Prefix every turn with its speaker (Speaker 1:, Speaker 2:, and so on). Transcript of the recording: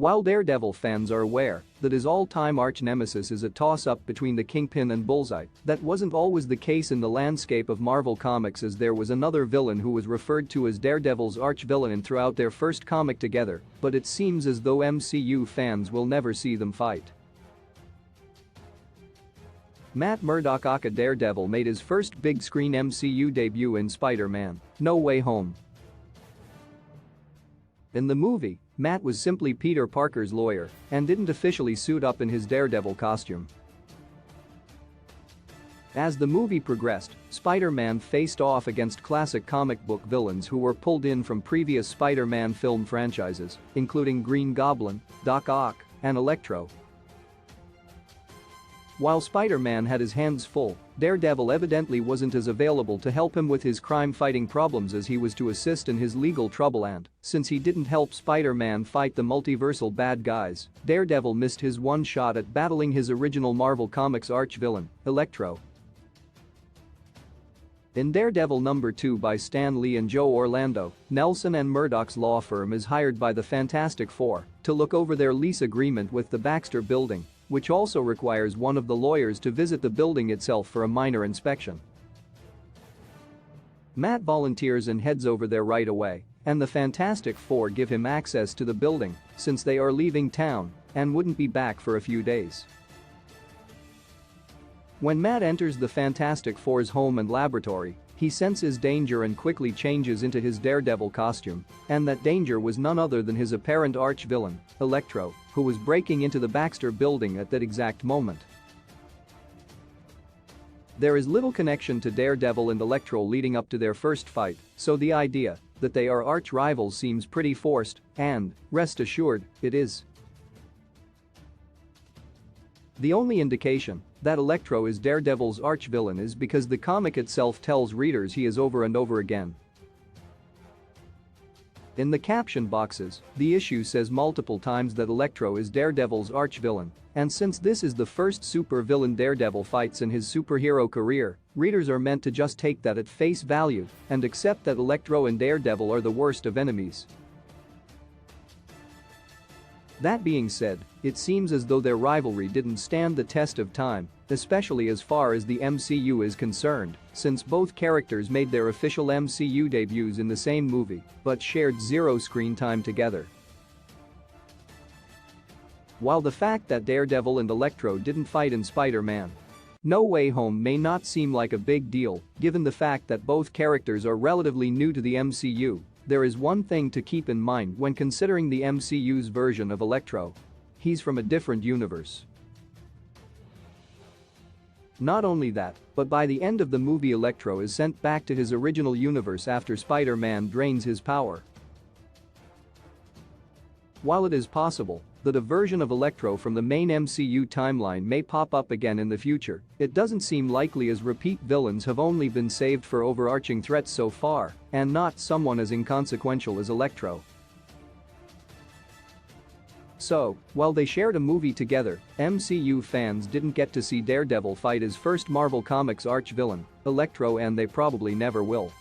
Speaker 1: While Daredevil fans are aware that his all-time arch-nemesis is a toss-up between the Kingpin and Bullseye, that wasn't always the case in the landscape of Marvel Comics, as there was another villain who was referred to as Daredevil's arch-villain throughout their first comic together, but it seems as though MCU fans will never see them fight. Matt Murdock aka Daredevil made his first big-screen MCU debut in Spider-Man: No Way Home. In the movie, Matt was simply Peter Parker's lawyer and didn't officially suit up in his Daredevil costume. As the movie progressed, Spider-Man faced off against classic comic book villains who were pulled in from previous Spider-Man film franchises, including Green Goblin, Doc Ock, and Electro. While Spider-Man had his hands full, Daredevil evidently wasn't as available to help him with his crime-fighting problems as he was to assist in his legal trouble, and since he didn't help Spider-Man fight the multiversal bad guys, Daredevil missed his one shot at battling his original Marvel Comics arch-villain, Electro. In Daredevil number 2 by Stan Lee and Joe Orlando, Nelson and Murdock's law firm is hired by the Fantastic Four to look over their lease agreement with the Baxter Building, which also requires one of the lawyers to visit the building itself for a minor inspection. Matt volunteers and heads over there right away, and the Fantastic Four give him access to the building since they are leaving town and wouldn't be back for a few days. When Matt enters the Fantastic Four's home and laboratory, he senses danger and quickly changes into his Daredevil costume, and that danger was none other than his apparent arch-villain, Electro, who was breaking into the Baxter Building at that exact moment. There is little connection to Daredevil and Electro leading up to their first fight, so the idea that they are arch-rivals seems pretty forced, and, rest assured, it is. The only indication that Electro is Daredevil's arch-villain is because the comic itself tells readers he is over and over again. In the caption boxes, the issue says multiple times that Electro is Daredevil's arch-villain, and since this is the first super-villain Daredevil fights in his superhero career, readers are meant to just take that at face value and accept that Electro and Daredevil are the worst of enemies. That being said, it seems as though their rivalry didn't stand the test of time, especially as far as the MCU is concerned, since both characters made their official MCU debuts in the same movie but shared zero screen time together. While the fact that Daredevil and Electro didn't fight in Spider-Man: No Way Home may not seem like a big deal, given the fact that both characters are relatively new to the MCU, there is one thing to keep in mind when considering the MCU's version of Electro: he's from a different universe. Not only that, but by the end of the movie Electro is sent back to his original universe after Spider-Man drains his power. While it is possible that a version of Electro from the main MCU timeline may pop up again in the future, it doesn't seem likely as repeat villains have only been saved for overarching threats so far, and not someone as inconsequential as Electro. So, while they shared a movie together, MCU fans didn't get to see Daredevil fight his first Marvel Comics arch-villain, Electro, and they probably never will.